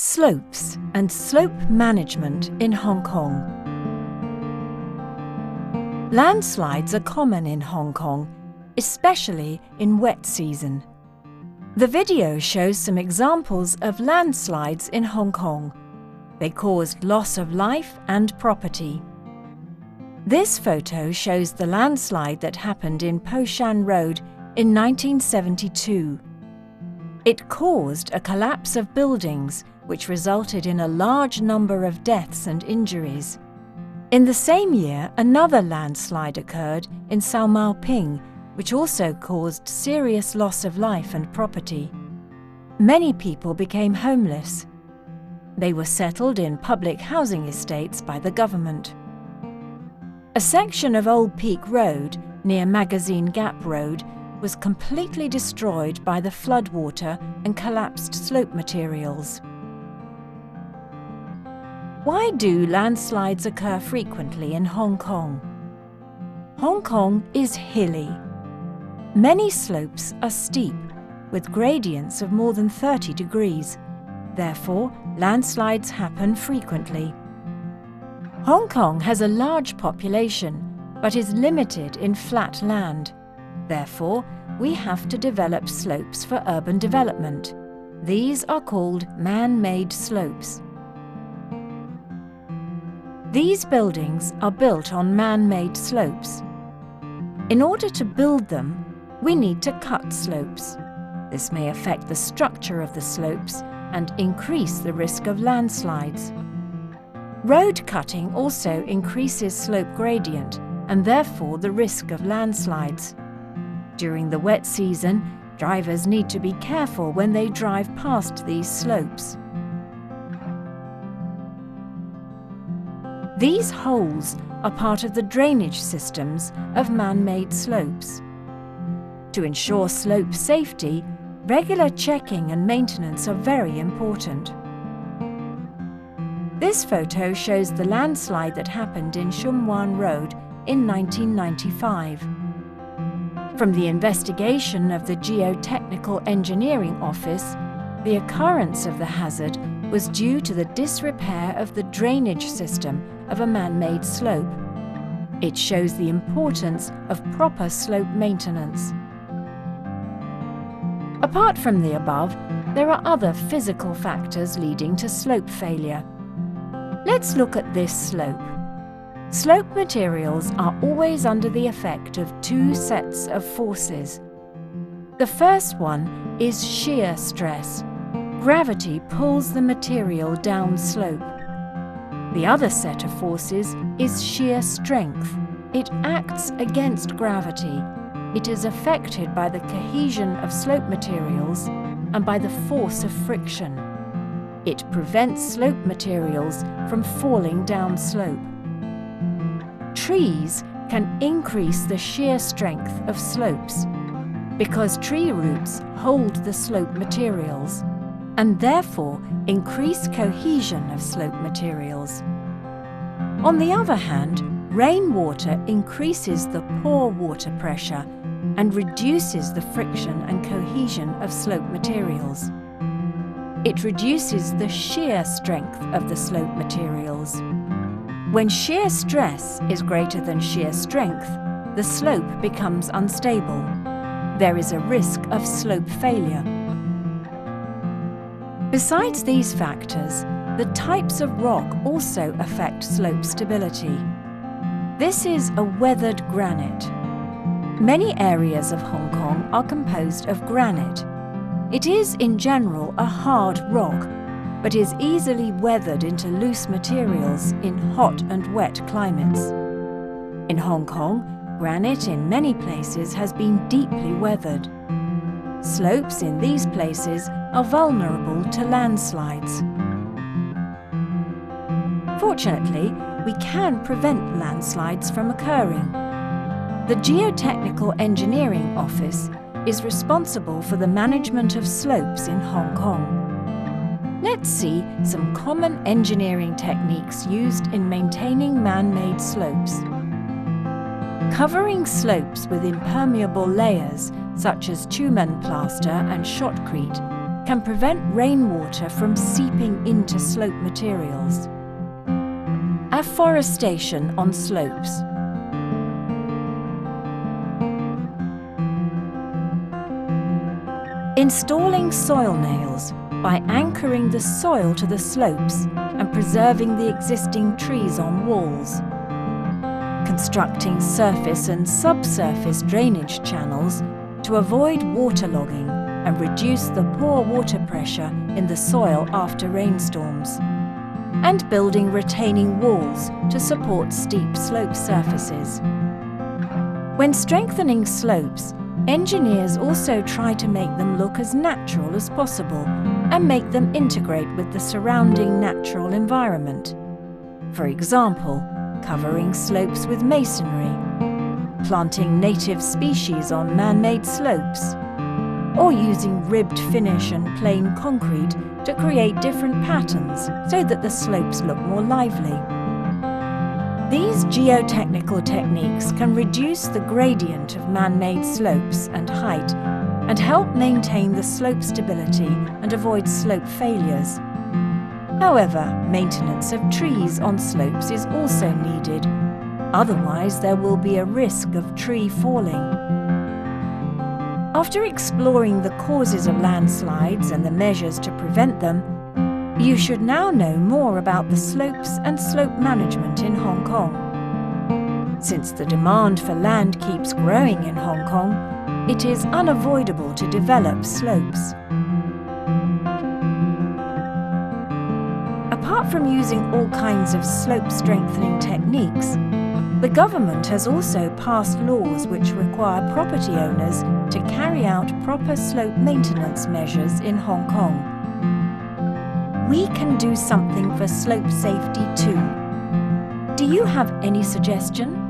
Slopes and slope management in Hong Kong. Landslides are common in Hong Kong, especially in wet season. The video shows some examples of landslides in Hong Kong. They caused loss of life and property. This photo shows the landslide that happened in Po Shan Road in 1972. It caused a collapse of buildings, which resulted in a large number of deaths and injuries. In the same year, another landslide occurred in Sao Mau Ping, which also caused serious loss of life and property. Many people became homeless. They were settled in public housing estates by the government. A section of Old Peak Road, near Magazine Gap Road, was completely destroyed by the floodwater and collapsed slope materials. Why do landslides occur frequently in Hong Kong? Hong Kong is hilly. Many slopes are steep, with gradients of more than 30 degrees. Therefore, landslides happen frequently. Hong Kong has a large population, but is limited in flat land. Therefore, we have to develop slopes for urban development. These are called man-made slopes. These buildings are built on man-made slopes. In order to build them, we need to cut slopes. This may affect the structure of the slopes and increase the risk of landslides. Road cutting also increases slope gradient and therefore the risk of landslides. During the wet season, drivers need to be careful when they drive past these slopes. These holes are part of the drainage systems of man-made slopes. To ensure slope safety, regular checking and maintenance are very important. This photo shows the landslide that happened in Shum Wan Road in 1995. From the investigation of the Geotechnical Engineering Office, the occurrence of the hazard was due to the disrepair of the drainage system of a man-made slope. It shows the importance of proper slope maintenance. Apart from the above, there are other physical factors leading to slope failure. Let's look at this slope. Slope materials are always under the effect of two sets of forces. The first one is shear stress. Gravity pulls the material down slope. The other set of forces is shear strength. It acts against gravity. It is affected by the cohesion of slope materials and by the force of friction. It prevents slope materials from falling down slope. Trees can increase the shear strength of slopes because tree roots hold the slope materials and therefore increase cohesion of slope materials. On the other hand, rainwater increases the pore water pressure and reduces the friction and cohesion of slope materials. It reduces the shear strength of the slope materials. When shear stress is greater than shear strength, the slope becomes unstable. There is a risk of slope failure. Besides these factors, the types of rock also affect slope stability. This is a weathered granite. Many areas of Hong Kong are composed of granite. It is, in general, a hard rock, but is easily weathered into loose materials in hot and wet climates. In Hong Kong, granite in many places has been deeply weathered. Slopes in these places are vulnerable to landslides. Fortunately, we can prevent landslides from occurring. The Geotechnical Engineering Office is responsible for the management of slopes in Hong Kong. Let's see some common engineering techniques used in maintaining man-made slopes. Covering slopes with impermeable layers, such as Tumen plaster and shotcrete, can prevent rainwater from seeping into slope materials. Afforestation on slopes. Installing soil nails by anchoring the soil to the slopes and preserving the existing trees on walls. Constructing surface and subsurface drainage channels to avoid waterlogging and reduce the poor water pressure in the soil after rainstorms. And building retaining walls to support steep slope surfaces. When strengthening slopes, engineers also try to make them look as natural as possible and make them integrate with the surrounding natural environment. For example, covering slopes with masonry, planting native species on man-made slopes, or using ribbed finish and plain concrete to create different patterns so that the slopes look more lively. These geotechnical techniques can reduce the gradient of man-made slopes and height and help maintain the slope stability and avoid slope failures. However, maintenance of trees on slopes is also needed, otherwise there will be a risk of tree falling. After exploring the causes of landslides and the measures to prevent them, you should now know more about the slopes and slope management in Hong Kong. Since the demand for land keeps growing in Hong Kong, it is unavoidable to develop slopes. Apart from using all kinds of slope strengthening techniques, the government has also passed laws which require property owners to carry out proper slope maintenance measures in Hong Kong. We can do something for slope safety too. Do you have any suggestion?